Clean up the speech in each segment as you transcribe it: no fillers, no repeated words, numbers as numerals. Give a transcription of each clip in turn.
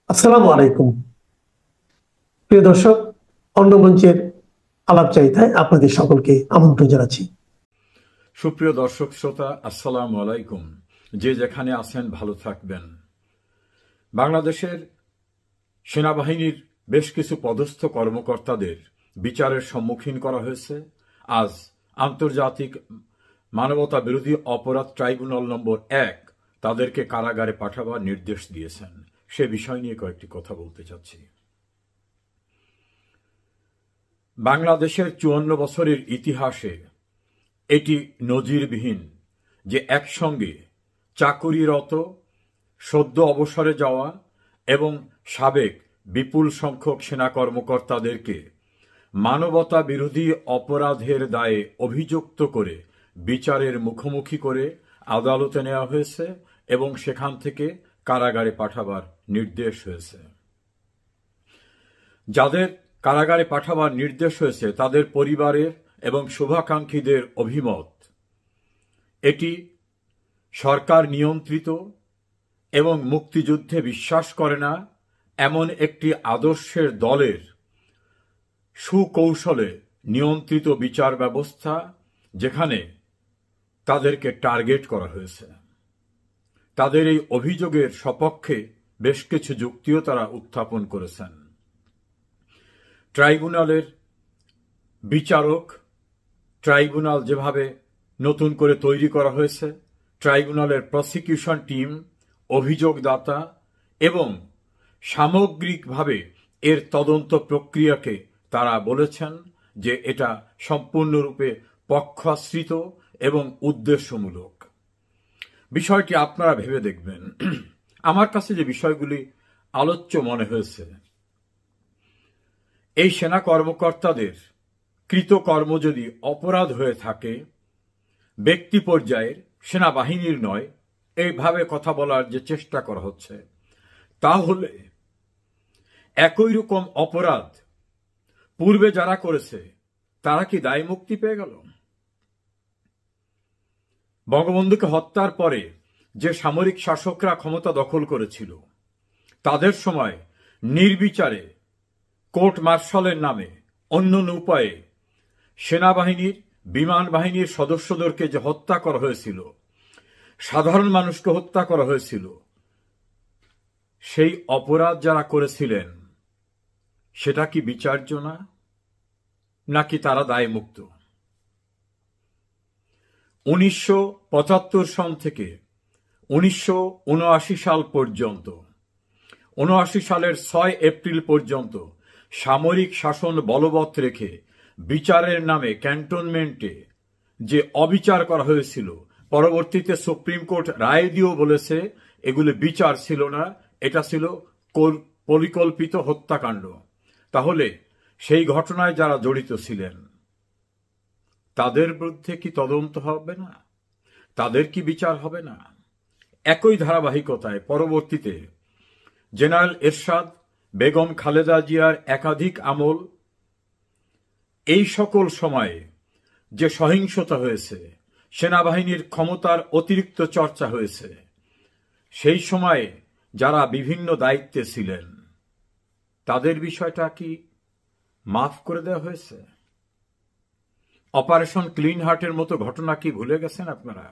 আসসালামু আলাইকুম। প্রিয় দর্শক, অন্নমঞ্চের আলাপচারিতায় আপনাদের সকলকে আমন্ত্রণ জানাচ্ছি। সুপ্রিয় দর্শক শ্রোতা, আসসালামু আলাইকুম। যে যেখানে আছেন ভালো থাকবেন। বাংলাদেশের সেনাবাহিনীর বেশ কিছু পদস্থ কর্মকর্তাদের বিচারের সম্মুখীন করা হয়েছে। আজ আন্তর্জাতিক মানবতা বিরোধী অপরাধ ট্রাইব্যুনাল নম্বর 1 তাদেরকে কারাগারে পাঠাবার নির্দেশ দিয়েছেন। সে বিষয় নিয়ে কয়েকটি কথা বলতে চাচ্ছি। বাংলাদেশের 54 বছরের ইতিহাসে এটি নজিরবিহীন যে একসঙ্গে চাকুরিরত, সদ্য অবসরে যাওয়া এবং সাবেক বিপুল সংখ্যক সেনা কর্মকর্তাদেরকে মানবতা বিরোধী অপরাধের দায়ে অভিযুক্ত করে বিচারের মুখোমুখি করে আদালতে নেওয়া হয়েছে এবং সেখান থেকে কারাগারে পাঠাবার নির্দেশ হয়েছে। যাদের কারাগারে পাঠাবার নির্দেশ হয়েছে তাদের পরিবারের এবং শুভাকাঙ্ক্ষীদের অভিমত, এটি সরকার নিয়ন্ত্রিত এবং মুক্তিযুদ্ধে বিশ্বাস করে না এমন একটি আদর্শের দলের সুকৌশলে নিয়ন্ত্রিত বিচার ব্যবস্থা, যেখানে তাদেরকে টার্গেট করা হয়েছে। তাদের এই অভিযোগের সপক্ষে বেশ কিছু যুক্তিও তারা উত্থাপন করেছেন। ট্রাইব্যুনালের বিচারক, ট্রাইব্যুনাল যেভাবে নতুন করে তৈরি করা হয়েছে, ট্রাইব্যুনালের প্রসিকিউশন টিম, অভিযোগদাতা এবং সামগ্রিকভাবে এর তদন্ত প্রক্রিয়াকে তারা বলেছেন যে এটা সম্পূর্ণরূপে পক্ষাশ্রিত এবং উদ্দেশ্যমূলক। বিষয়টি আপনারা ভেবে দেখবেন। আমার কাছে যে বিষয়গুলি আলোচ্য মনে হয়েছে, এই সেনা কর্মকর্তাদের কৃতকর্ম যদি অপরাধ হয়ে থাকে, ব্যক্তি পর্যায়ের, সেনাবাহিনীর নয়, এইভাবে কথা বলার যে চেষ্টা করা হচ্ছে, তাহলে একই রকম অপরাধ পূর্বে যারা করেছে তারা কি দায় মুক্তি পেয়ে গেল? বঙ্গবন্ধুকে হত্যার পরে যে সামরিক শাসকরা ক্ষমতা দখল করেছিল, তাদের সময় নির্বিচারে কোর্ট মার্শালের নামে অন্যান্য উপায়ে সেনাবাহিনীর, বিমান বাহিনীর সদস্যদেরকে যে হত্যা করা হয়েছিল, সাধারণ মানুষকে হত্যা করা হয়েছিল, সেই অপরাধ যারা করেছিলেন সেটা কি বিচার্য না, নাকি তারা দায়মুক্ত? 1975 সন থেকে 1979 সাল পর্যন্ত, 79 সালের 6 এপ্রিল পর্যন্ত সামরিক শাসন বলবৎ রেখে বিচারের নামে ক্যান্টনমেন্টে যে অবিচার করা হয়েছিল, পরবর্তীতে সুপ্রিম কোর্ট রায় দিয়েও বলেছে এগুলো বিচার ছিল না, এটা ছিল পরিকল্পিত হত্যাকাণ্ড। তাহলে সেই ঘটনায় যারা জড়িত ছিলেন তাদের বিরুদ্ধে কি তদন্ত হবে না? তাদের কি বিচার হবে না? একই ধারাবাহিকতায় পরবর্তীতে জেনারেল এরশাদ, বেগম খালেদা জিয়ার একাধিক আমল, এই সকল সময়ে যে সহিংসতা হয়েছে, সেনাবাহিনীর ক্ষমতার অতিরিক্ত চর্চা হয়েছে, সেই সময়ে যারা বিভিন্ন দায়িত্বে ছিলেন তাদের বিষয়টা কি মাফ করে দেওয়া হয়েছে? অপারেশন ক্লিন হার্টের মতো ঘটনা কি ভুলে গেছেন আপনারা?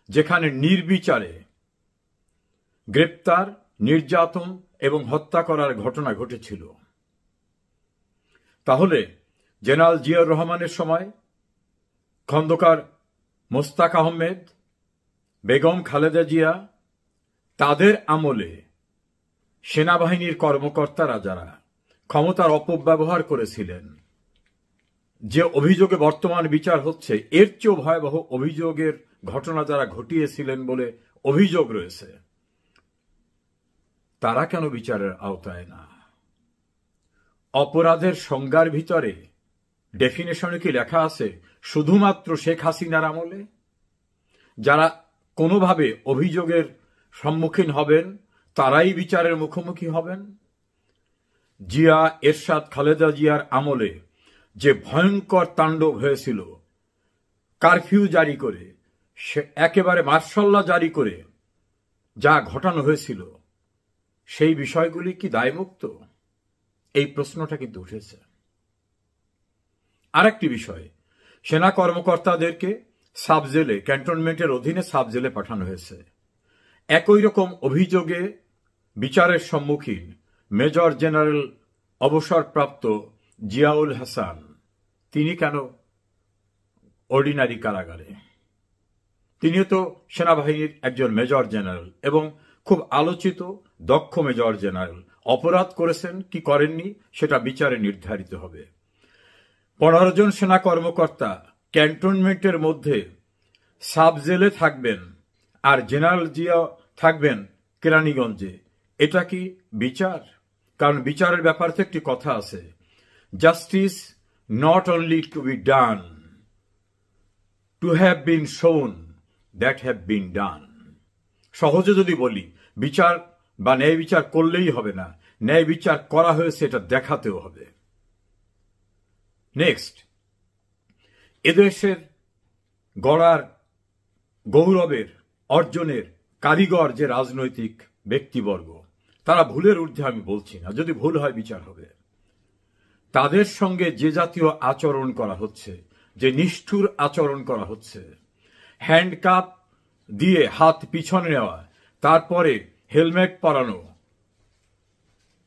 যেখানে নির্বিচারে গ্রেপ্তার, নির্যাতন এবং হত্যা করার ঘটনা ঘটেছিল। তাহলে জেনারেল জিয়াউর রহমানের সময় খন্দকার মোস্তাক আহমেদ, বেগম খালেদা জিয়া, তাদের আমলে সেনাবাহিনীর কর্মকর্তারা যারা ক্ষমতার অপব্যবহার করেছিলেন, যে অভিযোগে বর্তমান বিচার হচ্ছে, এর চেয়েও ভয়াবহ অভিযোগের ঘটনা যারা ঘটিয়েছিলেন বলে অভিযোগ রয়েছে, তারা কেন বিচারের আওতায় না? অপরাধের সংজ্ঞার ভিতরে ডেফিনেশনে কি লেখা আছে শুধুমাত্র শেখ হাসিনার আমলে যারা কোনোভাবে অভিযোগের সম্মুখীন হবেন তারাই বিচারের মুখোমুখি হবেন? জিয়া, এরশাদ, খালেদা জিয়ার আমলে যে ভয়ঙ্কর তাণ্ডব হয়েছিল, কারফিউ জারি করে, একেবারে মার্শাল ল জারি করে যা ঘটানো হয়েছিল, সেই বিষয়গুলি কি দায়মুক্ত? এই প্রশ্নটা কিন্তু উঠেছে। আরেকটি বিষয়, সেনা কর্মকর্তাদেরকে সাব জেলে, ক্যান্টনমেন্টের অধীনে সাব জেলে পাঠানো হয়েছে। একই রকম অভিযোগে বিচারের সম্মুখীন মেজর জেনারেল অবসরপ্রাপ্ত জিয়াউল হাসান। তিনি কেন অর্ডিনারি কারাগারে? তিনিও তো সেনাবাহিনীর একজন মেজর জেনারেল এবং খুব আলোচিত দক্ষ মেজর জেনারেল। অপরাধ করেছেন কি করেননি সেটা বিচারে নির্ধারিত হবে। 15 জন সেনা কর্মকর্তা ক্যান্টনমেন্টের মধ্যে সাব জেলে থাকবেন আর জেনারেল জিয়া থাকবেন কেরানীগঞ্জে। এটা কি বিচার? কারণ বিচারের ব্যাপারে তো একটি কথা আছে, justice not only to be done, to have been shown that have been ডান। সহজে যদি বলি, বিচার বা ন্যায় বিচার করলেই হবে না, ন্যায় বিচার করা হয়েছে এটা দেখাতেও হবে। নেক্সট, এদেশের গড়ার গৌরবের অর্জনের কারিগর যে রাজনৈতিক ব্যক্তিবর্গ, তারা ভুলের ঊর্ধ্বে আমি বলছি না, যদি ভুল হয় বিচার হবে। তাদের সঙ্গে যে জাতীয় আচরণ করা হচ্ছে, যে নিষ্ঠুর আচরণ করা হচ্ছে, হ্যান্ডকাপ দিয়ে হাত পিছনে নেওয়া, তারপরে হেলমেট পরানো,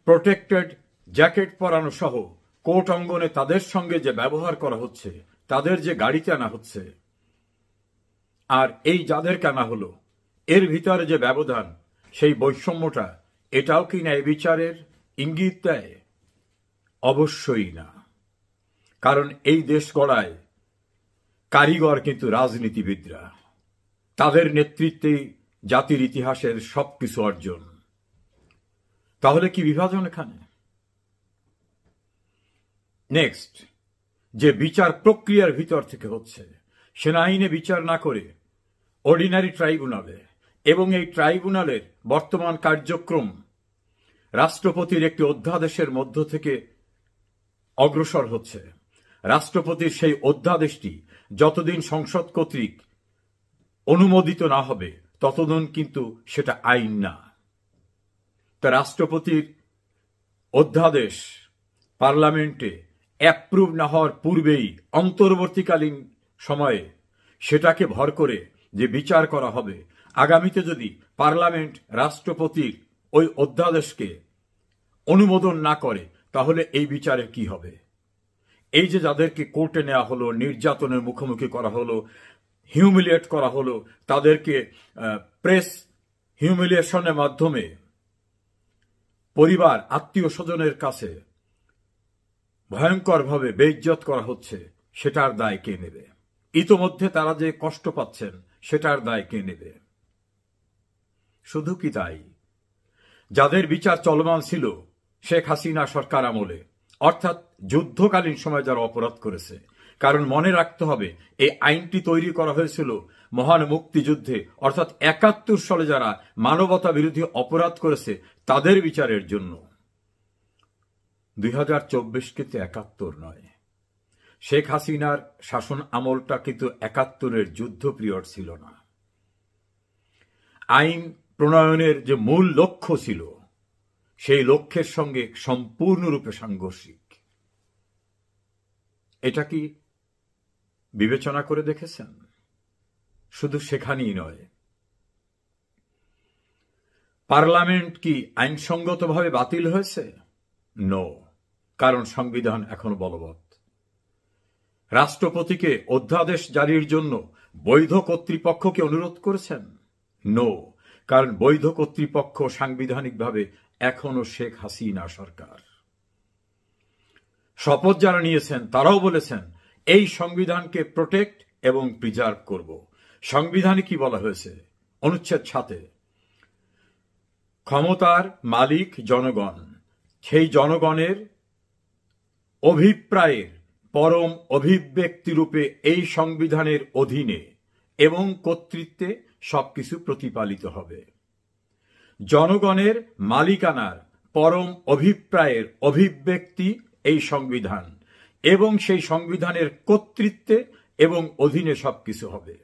প্রোটেক্টেড জ্যাকেট পরানো সহ কোর্ট অঙ্গনে তাদের সঙ্গে যে ব্যবহার করা হচ্ছে, তাদের যে গাড়িতে আনা হচ্ছে, আর এই যাদেরকে আনা হলো, এর ভিতরে যে ব্যবধান, সেই বৈষম্যটা, এটাও কি ন্যায় বিচারের ইঙ্গিত দেয়? অবশ্যই না। কারণ এই দেশ গড়ায় কারিগর কিন্তু রাজনীতিবিদরা, তাদের নেতৃত্বেই জাতির ইতিহাসের সবকিছু অর্জন। তাহলে কি বিভাজন এখানে? নেক্সট, যে বিচার প্রক্রিয়ার ভিতর থেকে হচ্ছে, সেনা আইনে বিচার না করে অর্ডিনারি ট্রাইব্যুনালে, এবং এই ট্রাইব্যুনালের বর্তমান কার্যক্রম রাষ্ট্রপতির একটি অধ্যাদেশের মধ্য থেকে অগ্রসর হচ্ছে। রাষ্ট্রপতির সেই অধ্যাদেশটি যতদিন সংসদ কর্তৃক অনুমোদিত না হবে, ততদিন কিন্তু সেটা আইন না। তা রাষ্ট্রপতির অধ্যাদেশ পার্লামেন্টে অ্যাপ্রুভ না হওয়ার পূর্বেই অন্তর্বর্তীকালীন সময়ে সেটাকে ভর করে যে বিচার করা হবে, আগামীতে যদি পার্লামেন্ট রাষ্ট্রপতির ওই অধ্যাদেশকে অনুমোদন না করে, তাহলে এই বিচারের কি হবে? এই যে যাদেরকে কোর্টে নেওয়া হলো, নির্যাতনের মুখোমুখি করা হলো, হিউমিলিয়েট করা হলো, তাদেরকে প্রেস হিউমিলিয়েশনের মাধ্যমে পরিবার আত্মীয় স্বজনের কাছে ভয়ঙ্করভাবে বেইজ্জত করা হচ্ছে, সেটার দায় কে নেবে? ইতোমধ্যে তারা যে কষ্ট পাচ্ছেন, সেটার দায় কে নেবে? শুধু কি তাই, যাদের বিচার চলমান ছিল শেখ হাসিনা সরকার আমলে, অর্থাৎ যুদ্ধকালীন সময় যারা অপরাধ করেছে, কারণ মনে রাখতে হবে এই আইনটি তৈরি করা হয়েছিল মহান মুক্তিযুদ্ধে, অর্থাৎ ৭১ সালে যারা মানবতা বিরোধী অপরাধ করেছে তাদের বিচারের জন্য। 2024 কিন্তু ৭১ নয়। শেখ হাসিনার শাসন আমলটা কিন্তু ৭১-এর যুদ্ধ পিরিয়ড ছিল না। আইন প্রণয়নের যে মূল লক্ষ্য ছিল, সেই লক্ষ্যের সঙ্গে সম্পূর্ণরূপে সাংঘর্ষিক। এটা কি বিবেচনা করে দেখেছেন? শুধু সেখানেই নয়, পার্লামেন্ট কি আইনসঙ্গতভাবে বাতিল হয়েছে? নো, কারণ সংবিধান এখনো বলবৎ। রাষ্ট্রপতিকে অধ্যাদেশ জারির জন্য বৈধ কর্তৃপক্ষকে অনুরোধ করেছেন? নো, কারণ বৈধ কর্তৃপক্ষ সাংবিধানিকভাবে এখনো শেখ হাসিনা সরকার। শপথ যারা নিয়েছেন তারাও বলেছেন এই সংবিধানকে প্রোটেক্ট এবং প্রিজার্ভ করব। সংবিধানে কি বলা হয়েছে? অনুচ্ছেদ 7, ক্ষমতার মালিক জনগণ, সেই জনগণের অভিপ্রায়ের পরম অভিব্যক্তি রূপে এই সংবিধানের অধীনে এবং কর্তৃত্বে সবকিছু প্রতিপালিত হবে। জনগণের মালিকানার পরম অভিপ্রায়ের অভিব্যক্তি এই সংবিধান, এবং সেই সংবিধানের কর্তৃত্বে এবং অধীনে সবকিছু হবে।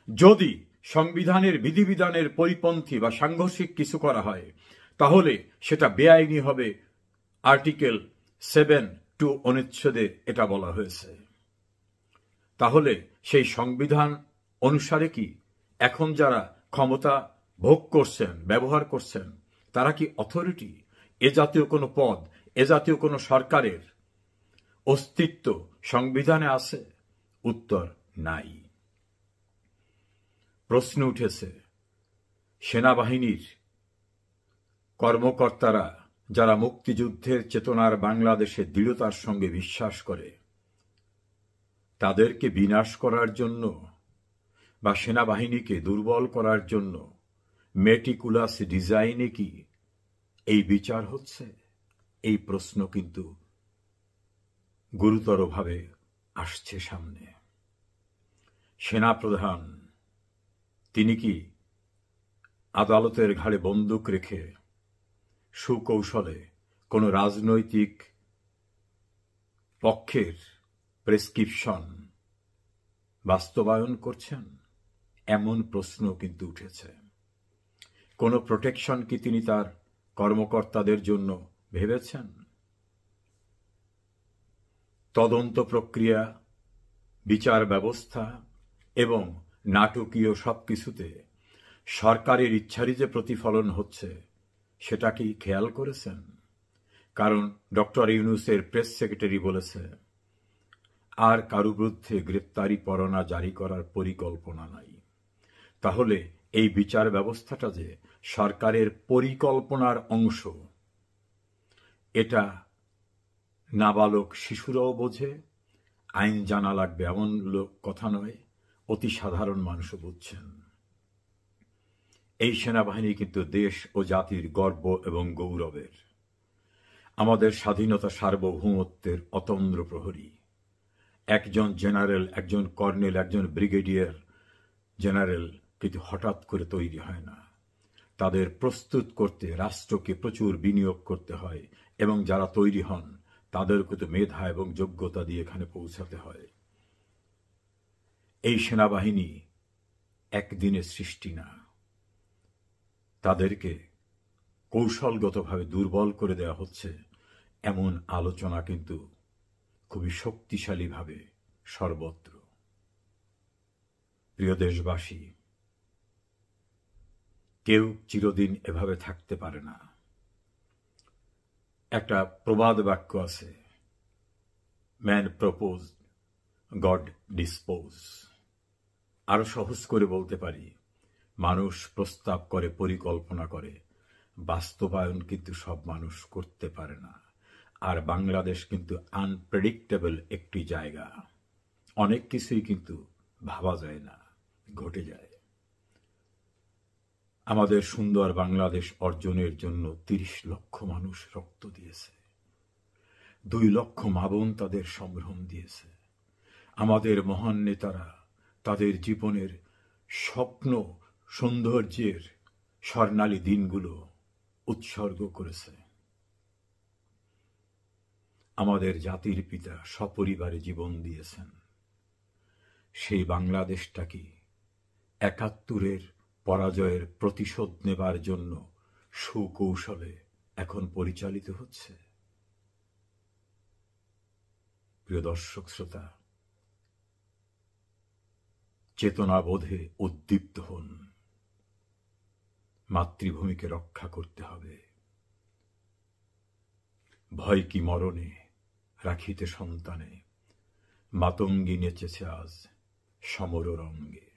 যদি সংবিধানের বিধিবিধানের পরিপন্থী বা সাংঘর্ষিক কিছু করা হয়, তাহলে সেটা বেআইনি হবে। আর্টিকেল 7(2) অনুচ্ছেদে এটা বলা হয়েছে। তাহলে সেই সংবিধান অনুসারে কি এখন যারা ক্ষমতা ভোগ করছেন, ব্যবহার করছেন, তারা কি অথরিটি? এ জাতীয় কোনো পদ, এ জাতীয় কোনো সরকারের অস্তিত্ব সংবিধানে আছে? উত্তর নাই। প্রশ্ন উঠেছে, সেনাবাহিনীর কর্মকর্তারা যারা মুক্তিযুদ্ধের চেতনার বাংলাদেশে দৃঢ়তার সঙ্গে বিশ্বাস করে, তাদেরকে বিনাশ করার জন্য বা সেনাবাহিনীকে দুর্বল করার জন্য মেটিকুলাস ডিজাইনে কি এই বিচার হচ্ছে? এই প্রশ্ন কিন্তু গুরুতরভাবে আসছে সামনে। সেনাপ্রধান তিনি কি আদালতের ঘাড়ে বন্দুক রেখে সুকৌশলে কোনো রাজনৈতিক পক্ষের প্রেসক্রিপশন বাস্তবায়ন করছেন? এমন প্রশ্ন কিন্তু উঠেছে। কোনো প্রোটেকশন কি তিনি তার কর্মকর্তাদের জন্য ভেবেছেন? তদন্ত প্রক্রিয়া, বিচার ব্যবস্থা এবং নাটকীয় সবকিছুতে সরকারের ইচ্ছারই যে প্রতিফলন হচ্ছে সেটা কি খেয়াল করেছেন? কারণ ডক্টর ইউনূসের প্রেস সেক্রেটারি বলেছে, আর কারো বিরুদ্ধে গ্রেপ্তারি পরোয়ানা জারি করার পরিকল্পনা নাই। তাহলে এই বিচার ব্যবস্থাটা যে সরকারের পরিকল্পনার অংশ, এটা নাবালক শিশুরাও বোঝে, আইন জানা লাগবে এমন কথা নয়, অতি সাধারণ মানুষও বুঝছেন। এই সেনাবাহিনী কিন্তু দেশ ও জাতির গর্ব এবং গৌরবের, আমাদের স্বাধীনতা সার্বভৌমত্বের অতন্দ্র প্রহরী। একজন জেনারেল, একজন কর্নেল, একজন ব্রিগেডিয়ার জেনারেল কিন্তু হঠাৎ করে তৈরি হয় না। তাদের প্রস্তুত করতে রাষ্ট্রকে প্রচুর বিনিয়োগ করতে হয় এবং যারা তৈরি হন তাদেরকে তো মেধা এবং যোগ্যতা দিয়ে এখানে পৌঁছাতে হয়। এই সেনাবাহিনী একদিনের সৃষ্টি না, তাদেরকে কৌশলগতভাবে দুর্বল করে দেওয়া হচ্ছে এমন আলোচনা কিন্তু খুবই শক্তিশালীভাবে সর্বত্র। প্রিয় দেশবাসী, কেউ চিরদিন এভাবে থাকতে পারে না। একটা প্রবাদ বাক্য আছে, ম্যান প্রপোজ, গড ডিসপোজ। আরো সহজ করে বলতে পারি, মানুষ প্রস্তাব করে, পরিকল্পনা করে, বাস্তবায়ন কিন্তু সব মানুষ করতে পারে না। আর বাংলাদেশ কিন্তু আনপ্রেডিক্টেবল একটি জায়গা, অনেক কিছুই কিন্তু ভাবা যায় না, ঘটে যায়। আমাদের সুন্দর বাংলাদেশ অর্জনের জন্য ৩০ লক্ষ মানুষ রক্ত দিয়েছে, ২ লক্ষ মা বোন তাদের সম্ভ্রম দিয়েছে। আমাদের মহান নেতারা তাদের জীবনের স্বপ্ন সৌন্দর্যের স্বর্ণালী দিনগুলো উৎসর্গ করেছে। আমাদের জাতির পিতা সপরিবারে জীবন দিয়েছেন। সেই বাংলাদেশটা কি ৭১-এর পরাজয়ের প্রতিশোধ নেবার জন্য সুকৌশলে এখন পরিচালিত হচ্ছে? প্রিয় দর্শক শ্রোতা, চেতনাবোধে উদ্দীপ্ত হন। মাতৃভূমিকে রক্ষা করতে হবে। ভয় কি মরণে রাখিতে সন্তানে, মাতঙ্গী নেচেছে আজ সমর রঙ্গে।